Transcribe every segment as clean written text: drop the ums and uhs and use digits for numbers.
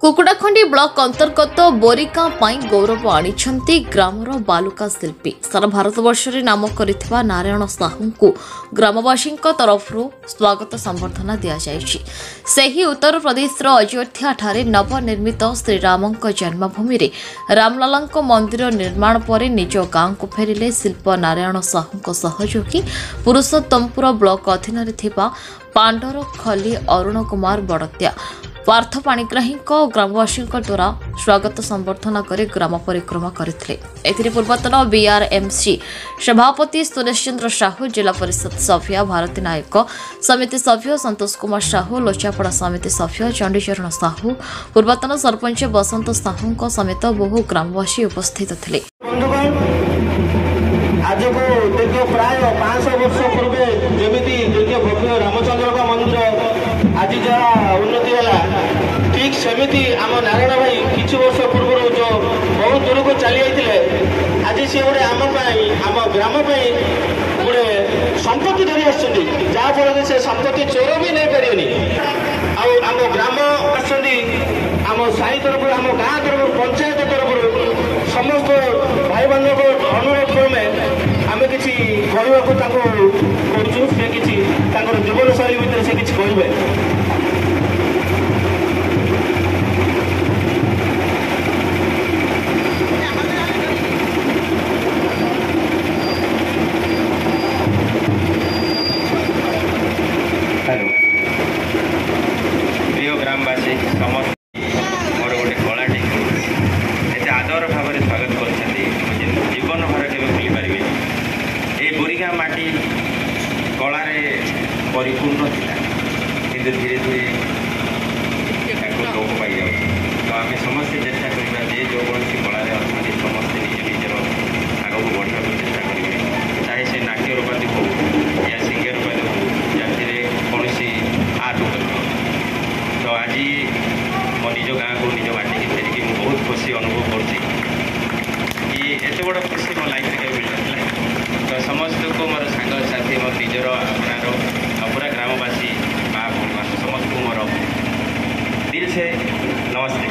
कुकुड़ाखंडी block अंतर्गत बोरिका गौरव आनिछंती grammar बालुका शिल्पी सारा भारतवर्ष में नाम करिथिबा नारायण साहू को ग्रामवासी तरफ स्वागत संबर्धना दि जाइछि। सेही उत्तर प्रदेश अयोध्या ठारे नवनिर्मित श्रीराम जन्मभूमि रे रामलला मंदिर निर्माण पर निज गांव को फेरिले शिल्प नारायण साहू सहयोगी पुरुषोत्तमपुर ब्लॉक अधीन पांडर खली अरुण कुमार बड़त्या पार्थ पाणिग्राही ग्रामवासी द्वारा स्वागत संबर्धना कर ग्राम परिक्रमा करते। पूर्वतन बीआरएमसी सभापति सुरेश चंद्र साहू, जिला परिषद सभ्य भारती नायक, समिति सभ्य संतोष कुमार साहू, लोचापड़ा समिति सभ्य चंडीचरण साहू, पूर्वतन सरपंच बसंत साहू समेत बहु ग्रामवासी उपस्थित थे। आज को देखिए प्राय 500 वर्ष पूर्व जमी देखिए भव्य रामचंद्र का मंदिर आज जहाँ उन्नति है ठीक सेमती आम नारायण भाई किछु वर्ष पूर्व जो बहुत दूर को चली जाते आज सी गोटे आम ग्राम गोटे संपत्ति धरी आसफल से संपत्ति चोर भी नहीं पारे आम ग्राम आम साई तरफ आम गाँ तरफ पंचायत तरफ समस्त भाई बंधु अनुरोध क्रमे आम किसी कहूँ जीवन शैली भितर से किसी कहे प्रिय ग्रामवासी समस्त मोर गोटे कलाटी एत आदर भाव स्वागत कर जीवन भर के भूली पारे ये बोरिगा माटी कलार परिपूर्ण था कि धीरे धीरे लोप पाई जाए तो आम समस्ते चेष्टा करवा जो कौन कलार अच्छा समस्ते निज निजर आग को बढ़ा चेष्टा करेंगे चाहे से नाट्य रूपाधि हो या सिंगर रूपाधि हो या कौन आर्ट हो तो आज मो निज गाँ को निज माटी की फेरिकी मुझे बहुत खुशी अनुभव कर एत बड़ खुशी मो लाइफ में मिल ना तो समस्त को मोर सांग साथी मोर निजर अपनार पूरा ग्रामवासी माँ भूमि समस्त को मोर दिल से नमस्ते।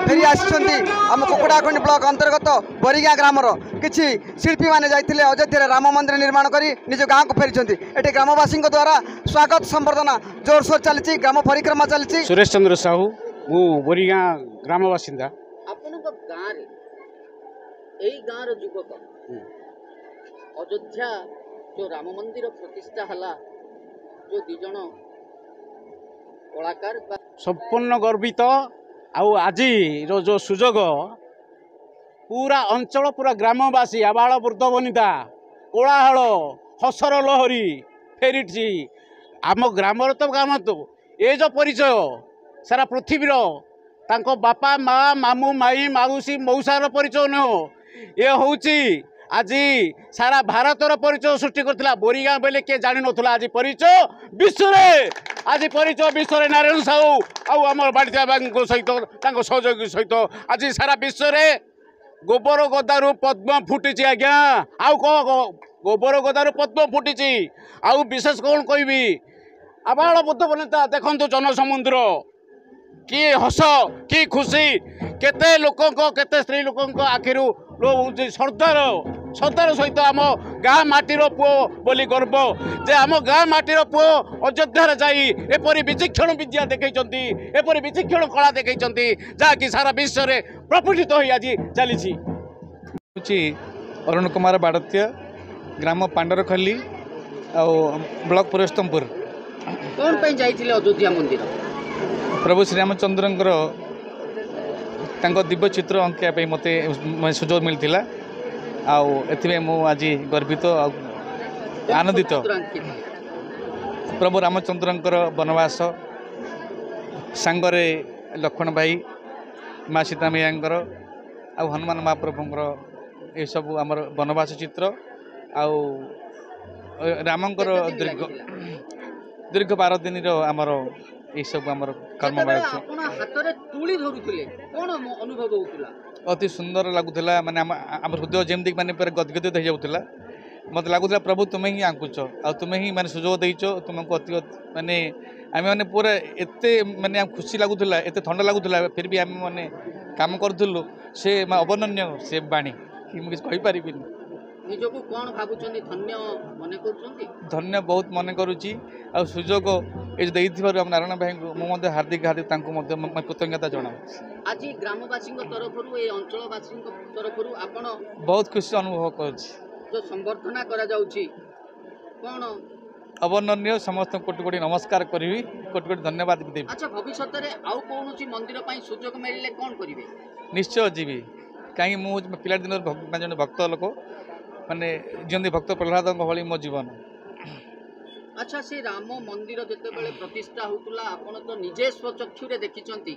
फेरी आम कुकुड़ाखंडी ब्लॉक अंतर्गत बोरिगा ग्रामर किसी शिल्पी मैंने जाते अयोध्या राम मंदिर निर्माण कर निज गाँव को फेरी ये ग्रामवासी द्वारा स्वागत संबर्धना जोरसोर चली ग्राम परिक्रमा चली। सुरेश चंद्र साहू मु बोरिगा ग्राम बासिंदा गाँव युवक अयोध्या जो राम मंदिर प्रतिष्ठा हला जो दी जन कलाकार संपूर्ण गर्वित आज जो सुजोग पूरा अंचल पूरा ग्रामवासी आबाल वृद्ध वनिता कोलाहल हसर लहरी फेरी आम ग्राम तो गाँव तो ये जो परिचय सारा पृथ्वीर तांको बापा माँ मामू माई माउसी मौसार परिचय नुह ये हूँ आज सारा भारतर परिचय सृष्टि करथिला बोरिगा बेले किए जानि नथुला आज परिचय विश्व आज परिचय विश्व नारायण साहू आम बाड़िया सहित सहयोगी सहित आज सारा विश्व गोबर गदारू पद्म फुटी आज्ञा आउ गोबर गदारू पद्म फुटी आउ विशेष कौन कहबी आबाल बुद्ध बनेता देखु जनसमुद्र कि हस कि खुशी केते लोकों केते स्त्री लोकों आखिर श्रद्धार श्रद्धार सहित आम गाँ माटीर पुओ बोली गर्व जे आम गाँ माटीर पुओ अयोध्या जाई एपरी विचक्षण विद्या देखते एपरी विचक्षण कला देखते जहाँकि सारा विश्व में प्रफुल्लित हो आज चली। अरुण कुमार बाड़त्य ग्राम पांडर खली ब्लॉक पुरुषोत्तमपुर कौन पे जाइथिले अयोध्या मंदिर प्रभु श्रीरामचंद्र दिव्य चित्र अंकिया मत सुजोग मिलता आज गर्वित आनंदित प्रभु रामचंद्र वनवास सांगरे लक्ष्मण भाई माँ सीता मैयांकर आ हनुमान महाप्रभुंर ये सब आमर वनवास चित्र रामंकर दीर्घ 12 दिन आमर ये सब आमर कर्म अति सुंदर लगुला माने आम हृदय जमती माने गदगदित हो जाऊला मत लगुला प्रभु तुम्हें ही आंकुच आ तुम्हें ही माने सुजोग देइछ तुमको अति माने आम मैंने पूरा एत माने खुशी लगुला एत ठंडा लगुला फिर भी आम मैंने काम करूँ से अवर्णनीय से बाणी कि मुझे कहीपरि निजको कौन भाबुचंदी धन्य मने करछंती धन्य बहुत मन करुच्ची आ सुजोग ये नारायण भाई को हार्दिक हार्दिक कृतज्ञता जना आज ग्रामवासी तरफ ए अंचलवासी तरफ आपण बहुत खुशी अनुभव कर जो संबर्धना करा जाउची कौन अवर्णनीय समस्त कोटि कोटि नमस्कार करी कोटि कोटि धन्यवाद भी देवी। अच्छा भविष्य में आउ कौन मंदिर पर सुजोग मिले कौन करेंगे निश्चय जीवी कहीं मुझे पिला दिन जन भक्त लोक माने जमी भक्त प्रहलाद भाई मो जीवन। अच्छा से राम मंदिर जिते बड़े प्रतिष्ठा होता आपण तो निजे स्वचक्षुरे देखिंट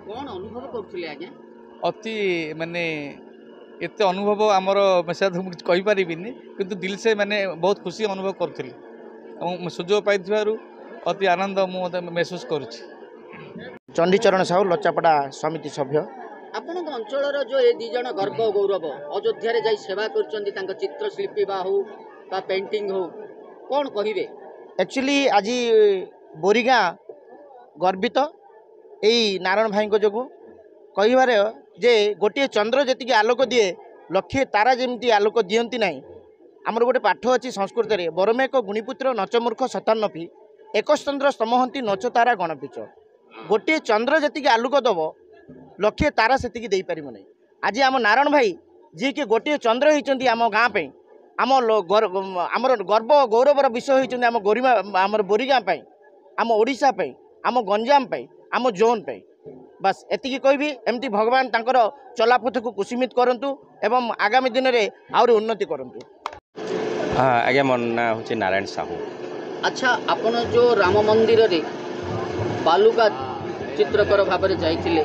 कौन अनुभव करते आज्ञा अति माने एत अनुभव आमर कहीपरि किंतु दिल से माने बहुत खुशी अनुभव करी सुजोग पाई अति आनंद मुझे महसूस करुच्ची। चंडीचरण साहू लचापड़ा समिति सभ्य आपण अंचल जो ये दी जन गर्व गौरव अयोध्या रे जाई सेवा कर चित्रशिल्पी बा हो बा पेंटिंग हो कौन कहिबे एक्चुअली आज बोरीगाँ गर्वित यही नारायण भाई जो कहिबार जे गोटे चंद्र जी आलोक दिए लक्षे तारा जमी आलोक दियंती नहीं आमर गोटे पाठ अच्छी संस्कृत में बरमेक गुणीपुत्र नचमूर्ख शतान्नपी एकचंद्र स्तमहंती नच तारा गणपीच गोटे चंद्र जी आलोक दब लक्षे तारा से पार नहीं आज आम नारायण भाई जी कि गोटे चंद्र होती आम गाँ पे आमर गर्व गौरवर विषय होती आम गोरीमा आमर बोरीगाँ आम ओडिशा आम गंजाम आम जोन पे बस एतिकी कहबी एमती भगवान तांकर चलापथ को कुसुमित करंतु एवं आगामी दिन में आउरी उन्नति करंतु। आज्ञा मोर ना हूँ नारायण साहू। अच्छा आपण जो राम मंदिर रे बालुका चित्रकर भाव में जाइथिले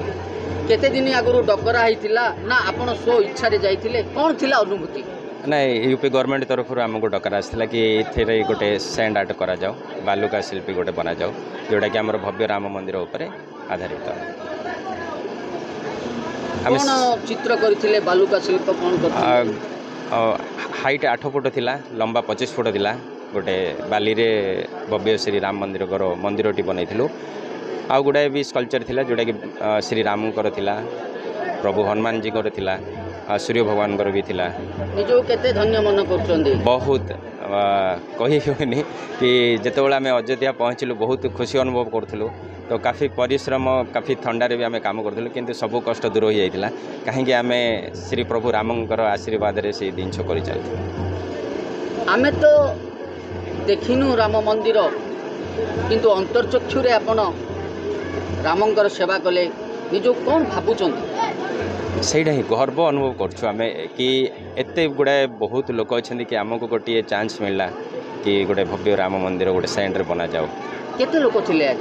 केते दिन आगु डकरा होता ना आपण स्व इच्छा रे जाइथिले कौन थिला अनुभूति नहीं यूपी गवर्नमेंट तरफ आमको डकर आसाला कि ये गोटे सैंड आर्ट करा जाओ बालुका शिल्पी गोटे बना जाओ जोटा कि आमर भव्य राम मंदिर उपर आधारित कौन चित्र करथिले बालुका शिल्प कौन करथिले हाइट 8 फुट थिला लंबा 25 फुट थिला गोटे बाली रे भव्य श्री राम मंदिर मंदिरटी बनईथिलु आ गुड़ाए भी स्कल्पचर थिला जोटा कि श्री राम थिला प्रभु हनुमान जी थिला सूर्य भगवान भी थिला निजो केते धन्य मन करछंदी बहुत कही होनी कि जितेबाला आम अयोध्या पहुँचलु बहुत खुशी अनुभव करूँ तो काफ़ी परिश्रम काफ़ी थंडारे भी आम काम करूँ किंतु सब कष्ट दूर हो जाता कहीं आम श्री प्रभु रामंकर आशीर्वाद रे से जिनस कर चलते आमे तो देखिनु राम मंदिर किंतु अंतर्चक्षुरे आपण रामंकर सेवा कले निजो कौन भाबुचंदी सहीटा ही गर्व अनुभव करें कि एत गुड़ाए बहुत लोक अच्छा कि आमको गोटे चांस मिलला कि गोटे भव्य राम मंदिर गोटे सेंटर बना जाओ केते लोक थिले आज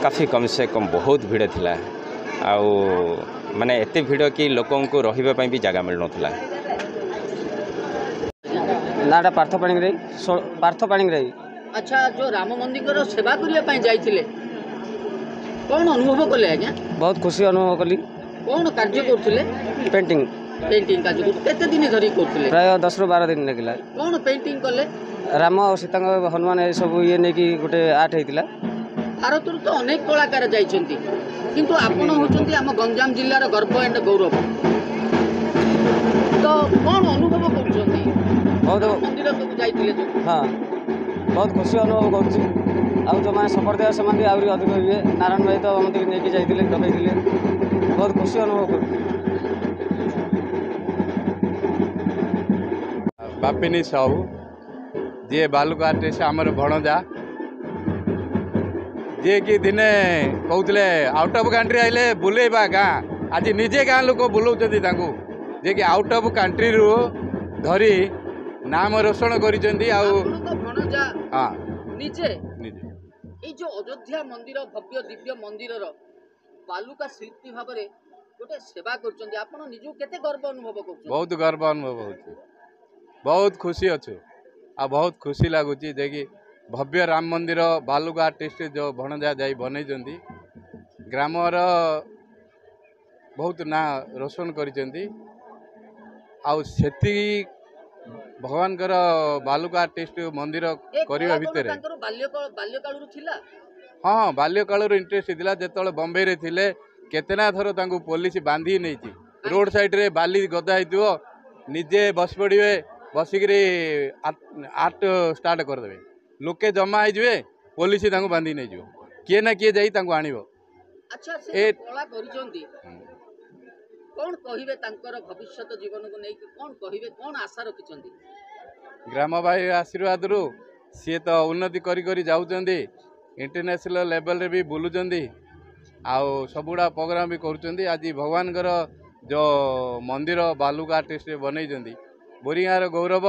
काफ़ी कम से कम बहुत भीड़ थिला आउ माने एते भीड़ कि लोकों को रहिबा भी जगह मिल नथिला नाटा पार्थपाणी रे। अच्छा जो राम मंदिर सेवा करिया पई जाइथिले कौन अनुभव कले आज्ञा बहुत खुशी अनुभव कली कौन कार्य करथिले पेंटिंग कार्य केते दिन धरी करथिले प्राय 10 ରୁ 12 दिन लगिला कौन पेंटिंग कले राम और सीता हनुमान ये सब ये नहीं कि गोटे आर्ट होता भारत तो अनेक कलाकार जाइछंती किंतु आपण होचंती आम गंजाम जिल्लार गर्व एंड गौरव तो कौन अनुभव करछंती बहुत मंदिर सब जाइथिले जो हाँ बहुत खुशी अनुभव करुच्ची आउ जो मैंने संप्रदाय से आहरी अधिक हुए नारायण भाई तो मत नहीं जाइए डकई बहुत खुशी अनुभव कर बापिनी साहू जी बालुका आर्टिस्ट आमर भणजा जी कि दिने कहते आउट ऑफ कंट्री आइले बुलेबा गाँ आज निजे गाँ लोक बुलाऊँ जे कि आउट ऑफ कंट्री रू धरी नाम रोशन कर जो अयोध्या मंदिर भव्य दिव्य मंदिर बालुका शिल्पी भाव में गोटे सेवा कर निज केते गर्व अनुभव कर बहुत गर्व अनुभव हो बहुत खुशी अच्छु आ बहुत खुशी लगुच जे कि भव्य राम मंदिर बालुका आर्टिस्ट जो भणजा जाई बन ग्रामर बहुत ना रोशन कर ଭଗବାନଙ୍କର ବାଲୁକା ଆର୍ଟିଷ୍ଟ ମନ୍ଦିର କରିବା ଭିତରେ ବାଲ୍ୟକାଳରୁ ଥିଲା। ହଁ ହଁ ବାଲ୍ୟକାଳରୁ ଇଣ୍ଟରେଷ୍ଟ ଥିଲା। ଯେତେବେଳେ ବମ୍ବେରେ ଥିଲେ କେତେନା ଥର ତାଙ୍କୁ ପୋଲିସ ବାନ୍ଧି ନେଇଛି। ରୋଡ ସାଇଡରେ ବାଲି ଗଦା ହେଇଥିବ, ନିଜେ ବସି ପଡ଼ିବେ, ବସିକିରି ଆର୍ଟ ଷ୍ଟାର୍ଟ କରିଦେବେ। ଲୋକେ ଜମା ହେଇଯିବେ, ପୋଲିସ ତାଙ୍କୁ ବାନ୍ଧି ନେଇଯିବ, କିଏ ନା କିଏ ଯାଇ ତାଙ୍କୁ ଆଣିବ। ଆଚ୍ଛା, ସେ କଳା କରିଛନ୍ତି, କଣ କହିବେ ତାଙ୍କର ଭବିଷ୍ୟତ ଜୀବନକୁ ନେଇକି? କଣ କହିବେ, କଣ ଆଶା ରଖିଛନ୍ତି? ଗ୍ରାମବାସୀ ଆଶୀର୍ବାଦରୁ ସିଏ ତ ଉନ୍ନତି କରି କରି ଯାଉଛନ୍ତି, ଇଣ୍ଟରନ୍ୟାସନାଲ ଲେଭେଲରେ ବି ବୁଲୁଛନ୍ତି, ଆଉ ସବୁଗୁଡ଼ା ପ୍ରୋଗ୍ରାମ ବି କରୁଛନ୍ତି। ଆଜି ଭଗବାନଙ୍କର ଯେଉଁ ମନ୍ଦିର ବାଲୁକା ଆର୍ଟିଷ୍ଟ ବନେଇଛନ୍ତି, ବୋରିଗାଁର ଗୌରବ,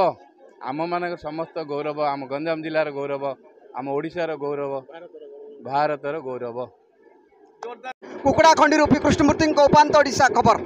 ଆମମାନଙ୍କ ସମସ୍ତ ଗୌରବ, ଆମ ଗଞ୍ଜାମ ଜିଲ୍ଲାର ଗୌରବ, ଆମ ଓଡ଼ିଶାର ଗୌରବ, ଭାରତର ଗୌରବ। କୁକୁଡ଼ା ଖଣ୍ଡିରୁ ପି କୃଷ୍ଣମୂର୍ତ୍ତିଙ୍କ ଉପାନ୍ତ ଓଡ଼ିଶା ଖବର।